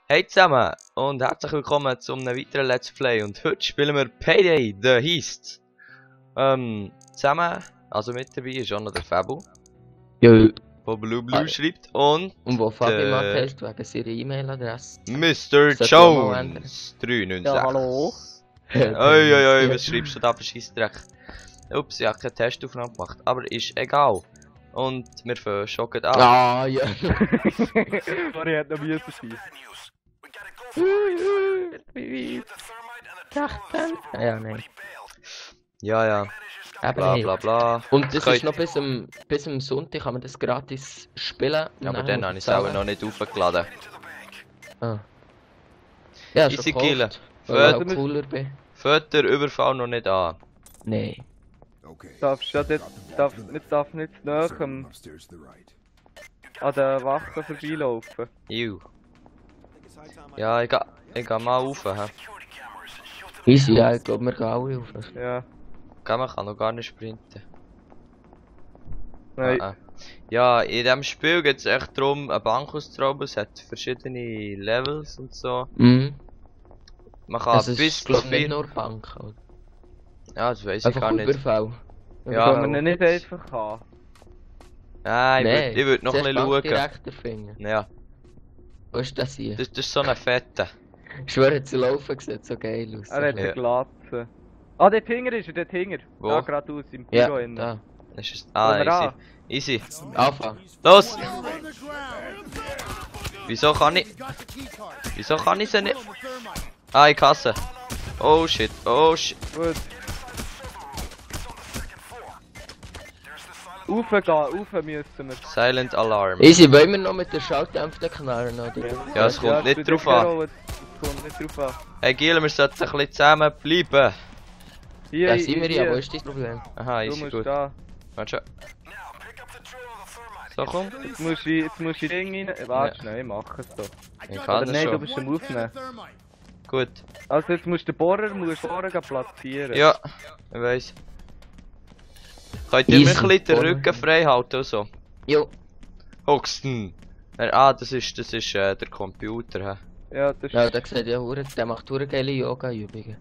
Hey zusammen und herzlich willkommen zu einem weiteren Let's Play und heute spielen wir Payday, The Heist. Zusammen, also mit dabei ist auch noch der Fabu, Jo. wo Blue schreibt und wo Fabi mal heißt, wegen seiner E-Mail-Adresse. Mr. Jones 396. Ja, hallo. Oi, was schreibst du da für Scheissdreck? Ups, ich habe keine Testaufnahme gemacht, aber ist egal. Und wir fangen schon an. Ah, ja. Sorry, hat noch müssen sein. Ja, nein. Ja, Eben bla nicht. bla bla. Und das Könnt- ist noch bis zum Sonntag kann man das gratis spielen. Aber dann habe ich es auch noch nicht aufgeladen. Ah. Ja, schon Easy gekauft, killen. weil ich Föt- auch cooler bin. Fängt der Überfall noch nicht an. Nein. Darfst ja darf nicht näher an der Wache vorbeilaufen. Ew. Ja, ich geh mal rauf. He. Easy, ja, ich glaube, wir gehen alle auf. Ja. Man kann noch gar nicht sprinten. Nein. Ja, in diesem Spiel geht es echt darum, eine Bank auszurauben. Es hat verschiedene Levels und so. Mhm. Man kann Also, es bis ist, zu glaube ich, nicht 4. nur Bank. Oder? Ja, das weiß ich Einfach gar nicht. Überfall. Ja. Kann man ihn nicht einfach haben. Nein, ich würd noch ein zuerst bisschen schauen. Bankdirektor finden. Ja, Wo ist das hier? das ist so eine fette. Ich schwöre, zu laufen sieht so geil aus. Er hat Ja. eine Glatze. Ah, dort hinten ist er, dort hinten. Wo? Da geradeaus im Ja, Büro. innen. da. Das ist, Wollen wir an? easy. Anfang. Los! Wieso kann ich sie nicht? Ah, ich hasse. Oh shit. Gut. Rauf müssen wir. Silent Alarm. Easy, wollen wir noch mit der Schalldämpfer knallen, oder? Ja, es kommt nicht drauf an. Es kommt nicht drauf an. Hey Giel, wir sollten ein bisschen zusammen bleiben. Hier, Ja, sind wir ja, hier. wo ist das Problem? Aha, Du easy musst gut. da. Warte schon. So, komm. Jetzt musst du Ding rein. Warte schnell, ich mach es doch. Ich Oder kann das nein, du schon. bist am Aufnehmen. Gut. Also jetzt musst du den Bohrer platzieren. Ja, ich weiss. Könnt ihr mir Easy. ein bisschen den Rücken frei halten und so? Jo. Hoxton. Das ist der Computer. He. Ja, das ist... Ja, der sieht ja der macht geile Yoga-Übungen.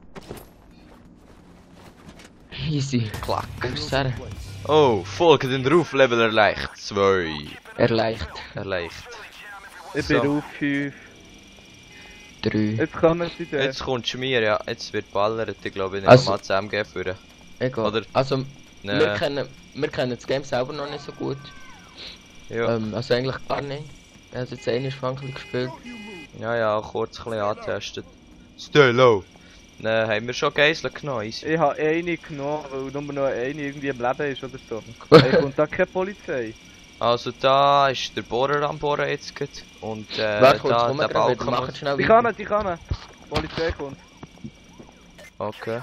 Easy. Klack. Kommst du her? Oh, folge den Ruflevel erleicht. 2. Erleicht. Erleicht. Ich So. bin auf 5. 3. Jetzt kommen sie da. Jetzt kommst du mir, ja. Jetzt wird ballert. Ich glaube, ich nehme Also- mal zusammen gehen für. Egal. Oder- Also, Nee. wir kennen das Game selber noch nicht so gut. Ja. Also eigentlich gar nicht. Ich habe jetzt einmal Frankreich gespielt. Ja, kurz ein bisschen angetestet. Stay low. Ne, haben wir schon Geiseln genommen, easy. Ich habe eine genommen, weil nur noch eine irgendwie im Leben ist oder so. Hey, kommt da keine Polizei? Also da ist der Bohrer am Bohren jetzt gerade. Und Warte kurz, da komm der gerade wieder, Balken machen muss... schnell Die weiter. kommen. Die Polizei kommt. Okay.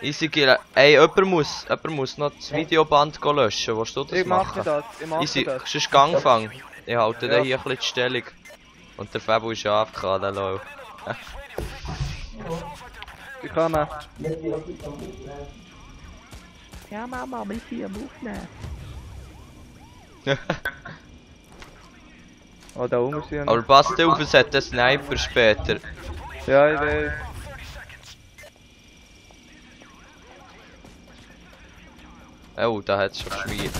Easy Giel. Ey, jemand muss noch das Videoband löschen. Willst du das Ich mache machen? das, ich mache Easy, das. sonst Gangfang. Ich halte Ja. den hier ein bisschen die Stellung. Und der Fabu ist ja AFK, der Lau. Die kommen. Ja, Mama, wir sind am Aufnehmen. Oh, da oben sind Aber passt auf, es hat einen Sniper später. Ja, ich weiß. Oh, da hat es schon Schmier.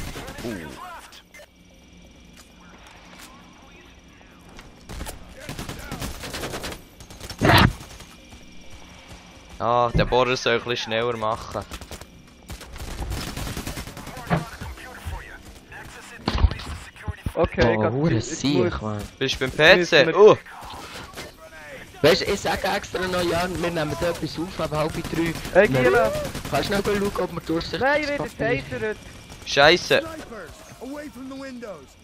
Ah, der Bohrer soll ein bisschen schneller machen. Okay, Oh, hure Sieg, Mann. Bist du beim müssen PC? wir- Oh! Weißt du, ich sage extra noch, Jan, wir nehmen da etwas auf, aber halb 3. Hey, Giela! Kannst du noch schauen, ob wir durchsichtig Nein, ich werde getasert! Scheiße!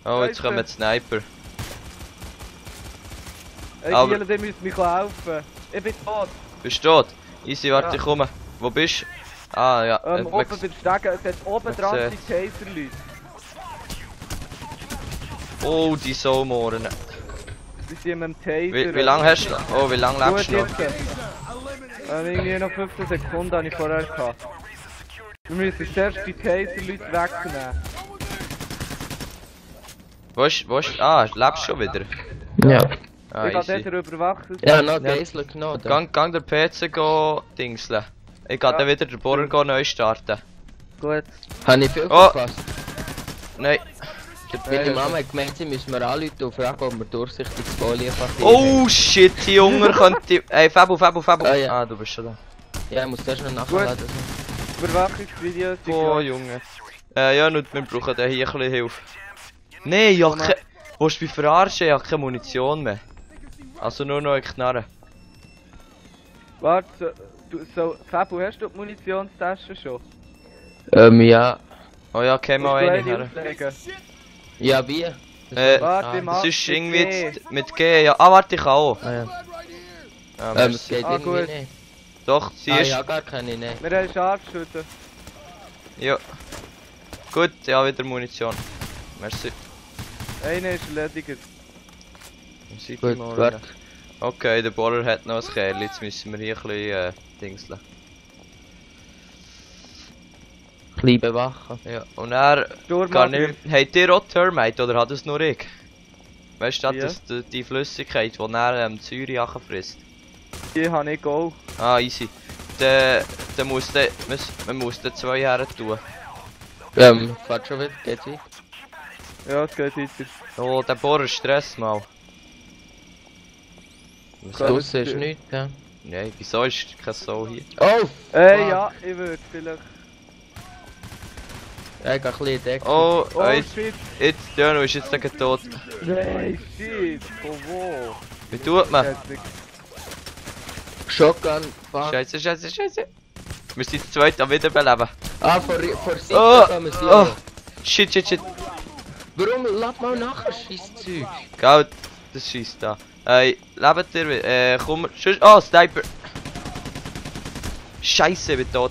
Oh, jetzt kommen die Sniper. Hey, Aber- Giela, ihr müsst mich helfen. Ich bin tot. Bist du tot? Easy, warte, Ja. ich komme. Wo bist du? Ah, ja. Oben beim Stegen, es hat oben dran man die Taser-Leute. Oh, die Saumohren. Die sind mit dem Taser. Wie lange hast du noch? Oh, wie lange lebst du noch? Irgendwie noch 15 Sekunden habe ich vorher gehabt. Wir müssen zuerst die Taser-Leute wegnehmen. Wo ist? Ah, lebst schon wieder? Ja. Ah, Ich habe easy. den überwachen. Ja, noch Geisel genommen. Gang der PC go dingseln. Ich kann dann wieder den Bohrer go neu starten. Gut. Habe ich viel Oh. verpasst. Nein. Meine Mama hat gemeint, sie müssen mir anrufen und fragen, ob wir durchsichtiges Folienpapier Oh shit, die Hunger könnte... Ey, Fabu. Ah, ja. Ah, du bist schon da. Ja, ich muss das noch nachladen. Überwachungsvideos. sind Oh, klar. Junge. Ja, nur wir brauchen da hier ein bisschen Hilfe. Nein, ja, willst du mich verarschen? Ich habe keine Munition mehr. Also nur noch eine Knarre. Warte, Fabu, hast du die Munitionstasche schon? Ja. Oh ja, käme mal Musst du eine her. auslegen? Ja, wie? Warte, ich Das mach ist mit irgendwie G. mit G, ja. Ah, warte, ich kann auch. Ah, ja. Ja, Es merci. geht Ah, irgendwie gut. nicht. Doch, sie Ah, ist... ja, gar keine, ne. Wir haben Scharfschützen. Ja. Gut, ja, wieder Munition. Merci. Einer ist erledigt. Seid Gut, ihr mal warte. rein? Okay, der Bohrer hat noch ein Kerl, jetzt müssen wir hier ein bisschen dingseln. Klein bewachen. Ja, und er gar nicht... Habt ihr auch Termite oder hat es nur ich? Weißt du, Ja. das die Flüssigkeit, die er Zürich frisst? Die habe ich auch. Ah, easy. Man muss den 2 her tun. Fahrt schon wieder, geht's weiter? Ja, es geht weiter. Oh, der Bohrer Stress mal. Draussen ist nichts, ja. Nein, wieso ist kein Sau hier? Oh! Ja, ich würde vielleicht. Ja, ich gehe ein bisschen in die Ecke. Oh, Oh jetzt, shit! Döno ist jetzt gleich tot. Nein, shit! Von wo? Wie tut man? Shotgun, fuck. Scheiße. Wir sind zu zweit am Wiederbeleben. Ah, vor Seite Oh, kann man sie oh. auch. Shit. Warum? Lass mal nachher, scheiß Zeug. Gell, das schießt da. Lebt ihr wieder? Komm, oh, Sniper! Scheiße, ich bin tot.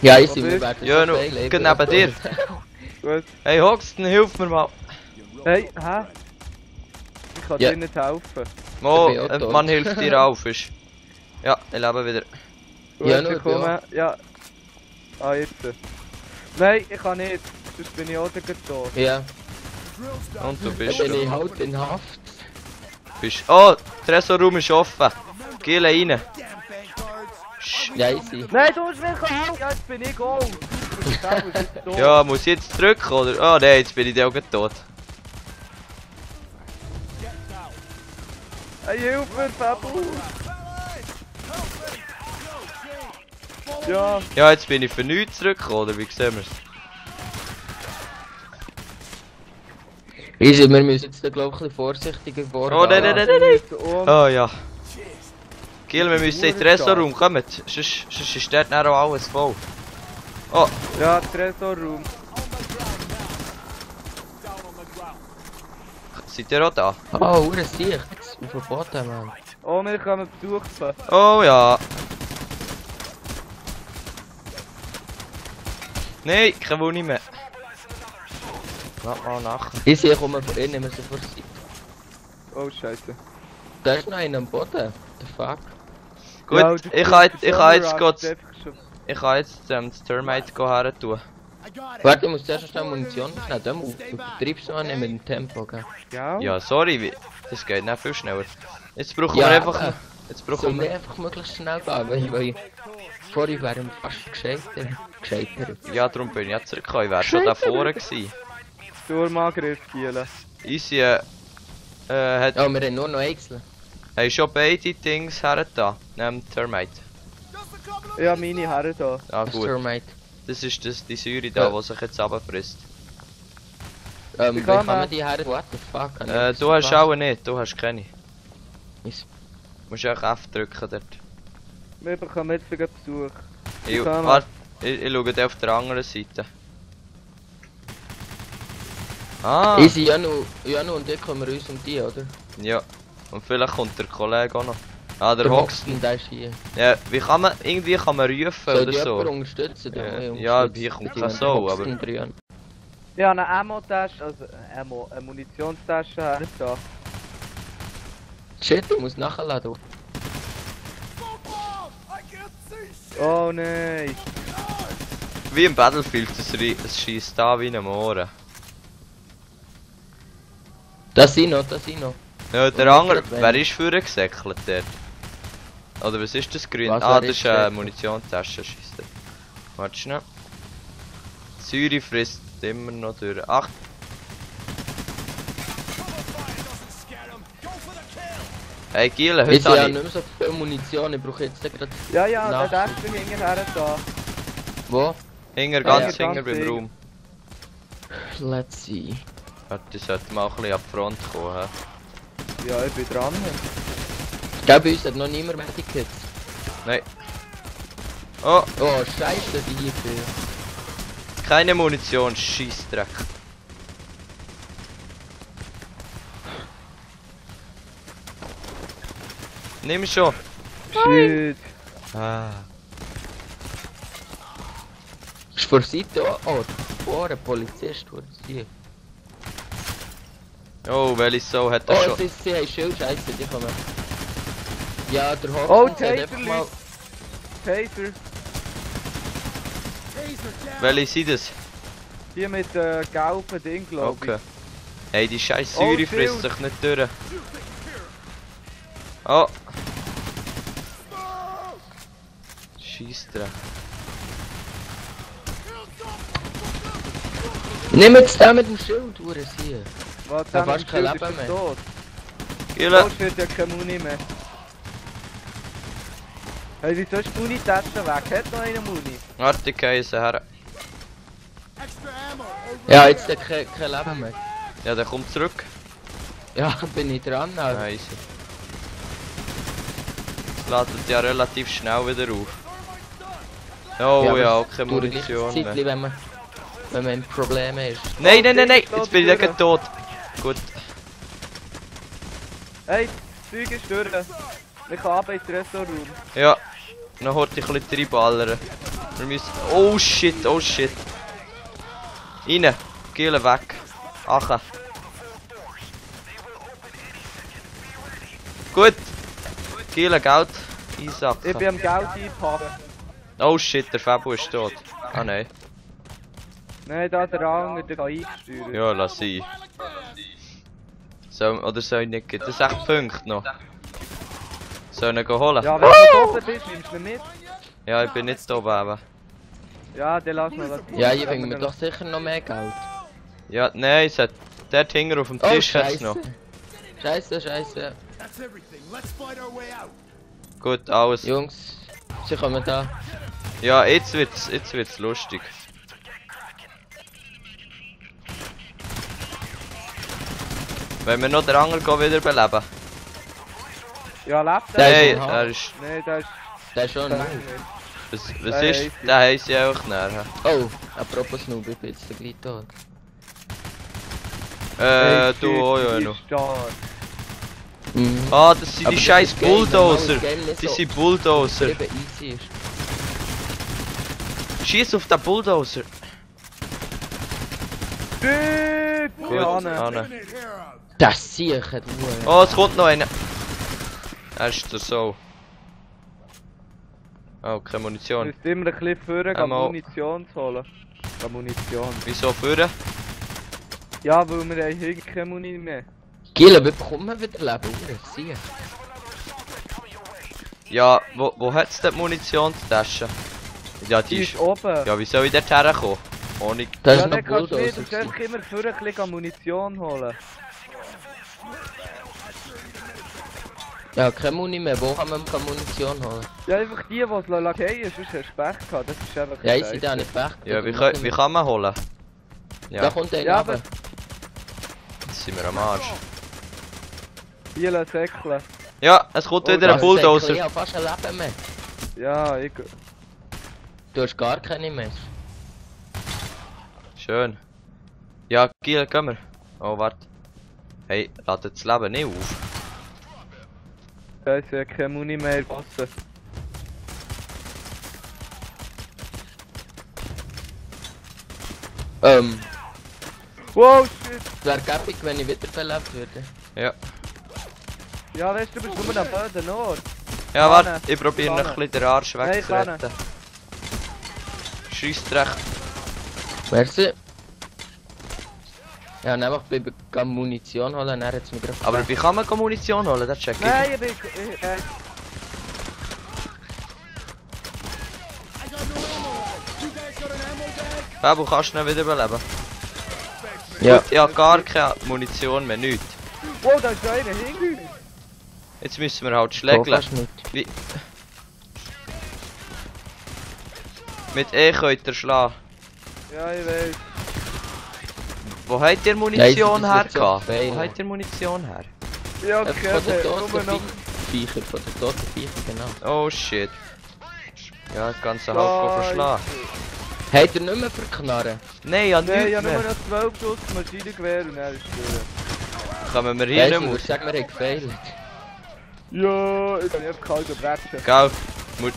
Ja, easy, wir werden Ja, so nur, viel geht neben dir. Gut. Hey, Hoxton, hilf mir mal. Hey, hä? Ich kann Ja. dir nicht helfen. Mo, Ich bin auch tot. man hilft dir auf, ist. Ja, ich lebe wieder. Gut, Ja, nur, ich komme. Ja. Ah, jetzt. Nein, ich kann nicht. Sonst bin ich auch gleich tot. Ja, Und du dann bist bin schon. ich halt in Haft. Oh, der Tresorraum ist offen. Geh rein. Ja, easy. Nein, du musst mir helfen! Ja, jetzt bin ich auch! Ja, muss ich jetzt drücken oder? Oh nein, jetzt bin ich auch gleich tot. Hey, hilf mir, Fabu! Ja, Ja, jetzt bin ich für nichts zurückgekommen, oder wie sehen wir's? Easy, wir müssen jetzt, glaube ich, ein bisschen vorsichtiger vorgehen. Oh nein. um. Oh ja. Gil, wir müssen in den Tresorraum kommen, sonst ist dort dann auch alles voll. Oh, Ja, Tresorraum. seid ihr auch da? Oh, hure Sicht. Auf dem Boden, Mann. Oh, wir können besuchen. Oh ja. Nein, kein Wunder mehr. Warte mal nachher. Easy, ich komme von innen, wir sind vor Seite. Oh, Scheiße. Da ist noch einer am Boden. The fuck? Gut, Ja, ich kann jetzt das Termite her tun. Warte, ich muss zuerst schnell Munition schnell. Du vertreibst noch nicht mit dem Tempo, gell? Ja? Ja, sorry, das geht nicht viel schneller. Jetzt brauchen Ja, wir einfach... aber- Jetzt Soll brauchen mir wir... einfach möglichst schnell gehen, weil vorher wären wir fast gescheitert. Ja, darum bin ich jetzt zurückgekommen. Ich wäre schon da vorne gewesen. Sturmangriff, Giele. Easy, hat... Oh, wir haben nur noch Einzel. Hast schon beide Dings her da? Neben Termite. Ja, meine Herren da. Ah Das gut. Termite. Das ist die Säure da, Ja. die sich jetzt runterfrisst. Wie Ich kann kann man die her? What the fuck? Du hast auch nicht, du hast keine. Ist- Du musst auch F drücken dort. Wir bekommen jetzt sogar Besuch. Ich, kann warte, ich schaue dir auf der anderen Seite. Ah, Easy, Janu und ich kümmern uns um die, oder? ja. Und vielleicht kommt der Kollege auch noch. Ah, der Der Hoxton. Hoxton, der ist hier. Ja, wie kann man, irgendwie kann man rufen Soll oder die so. jemand unterstützen? Ja, hier kommt kein so, aber... Ich habe eine Ammo-Tasche, also eine Munitionstasche her da. Shit, ich muss nachladen. Oh nein. Wie im Battlefield, es schießt da wie in einem Ohren. Das sind noch, das sind noch. Ja, der Und andere, nicht wer ist vorher gesäckelt dort? Oder was ist das grün? Was, Ah, wer das ist ist eine gesäckelt? Munitionstasche, scheisse. Warte schnell. Säure frisst immer noch durch. Ach, hey Giele, Jetzt heute ja habe nicht mehr so viel Munition, ich brauche jetzt gerade... Ja, ja, Nach- der ist bei mir hinterher da. Wo? Hinger, Ja, ganz ja, hinger ganz beim ding. Raum. Let's see. Warte, ich sollte mal ein bisschen an die Front kommen. Hä? Ja, ich bin dran. Ich glaube, bei uns hat noch niemand Medikits. Nein. Oh, Oh, scheiße, die hier viel. keine Munition, Scheissdreck. Nimm schon. Shit. Ah. Ist vor der Seite oh, vor ein Polizist, wo das hier. Oh, welche Sau hat er Oh, schon? sie haben Schild, scheiße, die kommen. Ja, der Oh, Hoffmann hat einfach Taserli. mal... Taser. Welche sind das? Hier mit gelben Ding, glaube ich. Okay. Hey, die scheiß Oh, Säure frisst Schild. sich nicht durch. Oh. Scheissdreck. Nimm jetzt den mit dem Schild, wo er ist hier. Was, Da der fast mit kein dem Schild Leben ist mehr. tot. Giele. Oh shit, ja keine Muni mehr. Hey, wieso ist die Muni-Tasche weg? Hat noch eine Muni? Warte, ich gehe her. Ja, jetzt hat kein Leben mehr. Ja, der kommt zurück. Ja, bin ich dran. Also. Nice. Das ladet ja relativ schnell wieder auf. Oh ja, auch keine Durch Munition die mehr. Zeit, wenn man in Problemen ist. Nein, nein, nein, nein! Oh, Jetzt bin ich durch. gleich tot. Gut. Hey, das Zeug ist durch. Wir können runter ins Ressortraum. Ja. Noch heute ein bisschen reinballern. Wir müssen... Oh shit, oh shit. Rein. Giele weg. Ache. Gut. Giele Geld. Ich Einsacken. bin am Geld einpacken. Oh shit, der Fabu ist tot. Ah nein. Nein, da der Anger, der kann eingesteuert. Ja, lass ihn. Oder soll ich nicht gehen? Das ist echt Punkte noch. Soll ich ihn holen? Ja, wenn du oben bist, nimmst du ihn mit. Ja, ich bin nicht da oben. Eben. Ja, dann lass noch was. Ja, ich bringe mir doch sicher noch mehr Geld. Ja, nein, es hat... Der Hinger auf dem Oh, Tisch hat's scheiße. noch. Scheiße, scheiße. Gut, alles. Jungs, sie kommen da. Ja, jetzt wird's lustig. Wenn wir noch den Anger wieder beleben. Ja, lebt Der er? ist Nein, noch er ist... Nein, der ist... Der ist schon der noch. Was Hey, ist? hey. Der heisst ja auch näher. Oh, apropos Noob, ich bin jetzt gleich tot. Hey, Du shit, auch ja die noch. ist stark. Mhm. Ah, das sind Aber die das scheiß ist geil, wenn Bulldozer. mal das Game nicht Die so sind Bulldozer. Eben easy ist. Schieß auf den Bulldozer. Shit! Gut, Ja, ne. Anne. Das sicher, du. Oh, es kommt noch einer. Er ist der so. Oh, keine Du Munition. musst immer ein bisschen vorher gehen, Einmal. Munition zu holen. Ja, Munition. Wieso führen? Ja, weil wir haben irgendwie keine Muni mehr. Gila, wir bekommen wieder Leben, oder? Sieh. Ja, wo hat's denn die Munitionstasche? Ja, Die die ist ist... oben. Ja, wie soll ich dort herkommen? Ohne... Da ist Ja, noch dann kannst du nicht. Du Bulldozer. musst einfach immer vorher ein bisschen Munition holen. Ja, keine Muni mehr. Wo kann man keine Munition holen? Ja, einfach die, die es lackieren, sonst hast du Pech gehabt. Das ist einfach Ja, ich Scheiße. sehe da nicht weg. Ja, wie kann man holen? Da Ja, kommt einer Ja, runter. aber jetzt sind wir am Arsch. hier lass säckeln. Ja, es kommt Oh, wieder ein Also, Bulldozer. Ich habe fast ein Leben mehr. Ja, ich... Du hast gar keine mehr. Schön. Ja, Giel, komm wir. Oh, warte. Hey, ladet das Leben nicht auf. Da ist ja keine Muni mehr gelassen. Wow, shit! Es wäre gäbig, wenn ich wiederbelebt würde. Ja. Ja, weißt du, du bist nur am Boden, Ort. Ja, Kann warte, er. ich probiere Kann noch ein er. bisschen den Arsch Nein, wegzuretten. Scheissdreck. Merci. Ja, und einfach bei Munition holen, dann hat es mir gerade Aber wie kann man Munition holen? Das check ich. Nein, ich bin... Babu, kannst du ihn wieder beleben? Ja. Gut, ich habe gar keine Munition mehr, nichts. Wow, da ist einer hinten. Jetzt müssen wir halt Go schlägeln. fast nicht. Wie? Mit E könnt ihr schlagen. Ja, ich weiß. Wo habt ihr Munition Nein, das wird so her? fail. Wo habt ihr Munition her? Ja, Von okay, der nur toten noch... Viecher, von der toten Viecher, genau. Oh shit. Ja, das ganze Haus verschlagen. Habt ihr nicht mehr für Knarren? Nein, ja Nein, ich nichts habe nur mehr. noch 12 Schuss Maschinengewehr und dann ist es durch. Kommen wir Ja, hier ich nicht würde raus? sagen, wir haben gefailt. Ja, ich kann einfach kalt brechen. Gell?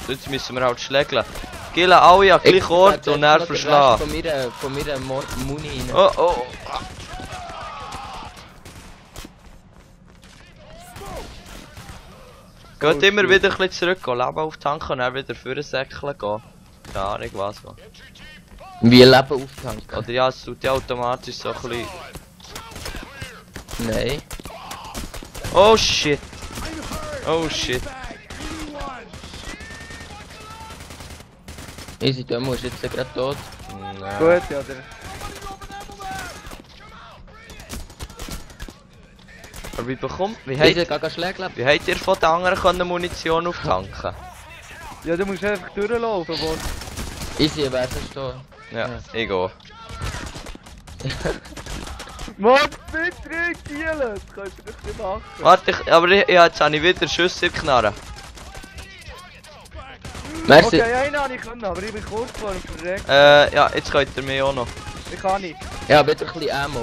Jetzt müssen wir halt schlägeln. Killen alle an gleich Ort und dann verschlagen. Von mir Muni rein. Oh oh. Geht immer wieder ein bisschen zurück, gehen, Leben auftanken und dann wieder für ein Säckchen gehen. Keine Ahnung was. Man. Wie Leben auftanken? Oder ja, es tut ja automatisch so ein bisschen... Nein. Oh shit! Oh shit! Easy, du musst jetzt gerade tot. Nein. Gut, ja, der... Aber wie bekommt... Wie Easy, habt, geh schlägeln. wie habt ihr von den anderen können Munition auftanken? Ja, du musst einfach durchlaufen, wo... Easy, wer ist da? Ja, ich gehe. Mann, bitte nicht zielen! Das kannst du nicht machen. Warte, jetzt habe ich wieder Schüsse in die Knarre. Merci. Okay, einen habe ich können, aber ich bin kurz vor dem Verrecken. Ja, jetzt könnt ihr mich auch noch. Ich kann nicht. Ja, bitte ein bisschen Ammo.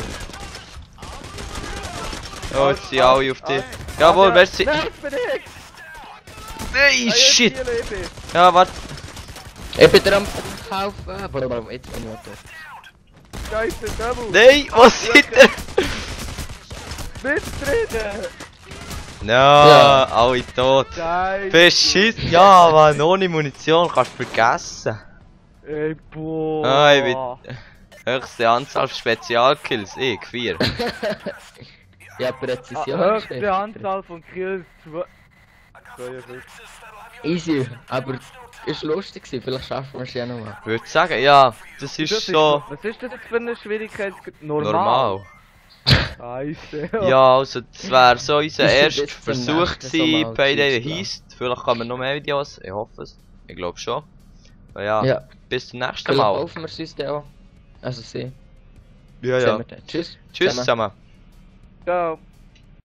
Oh, jetzt sind alle auf dich. Jawohl, merci. Nein, ich bin nicht! Nein, shit! Ich bin. Ja, warte. Ich bin am Kaufen. Aber jetzt bin ich auch tot. Scheiße, Double! Nein, was seid ihr? Bist drin! Ja, alle tot. Scheiße! Beschissen. Ja, Mann, ohne Munition kannst du vergessen. Ey, boah! Ah, ich bin... Höchste Anzahl Spezialkills, ich, 4. Ja, Präzision. Höchste Anzahl von Kills, 52. Easy, aber ist lustig gewesen, vielleicht schaffen wir es ja nochmal. Ich würde sagen, ja, das ist so Was ist das jetzt für eine Schwierigkeit? Normal? normal. Scheiße. Ja, also das wäre so unser Das ist erster jetzt der Versuch nächste gewesen, Sommer Payday zu heisst. Vielleicht kommen noch mehr Videos, ich hoffe es. Ich glaube schon. Aber ja, Ja, bis zum nächsten vielleicht Mal. kaufen wir es uns dann auch. Also sie. Ja, Sehen ja. wir dann. Tschüss. Tschüss zusammen. Ciao.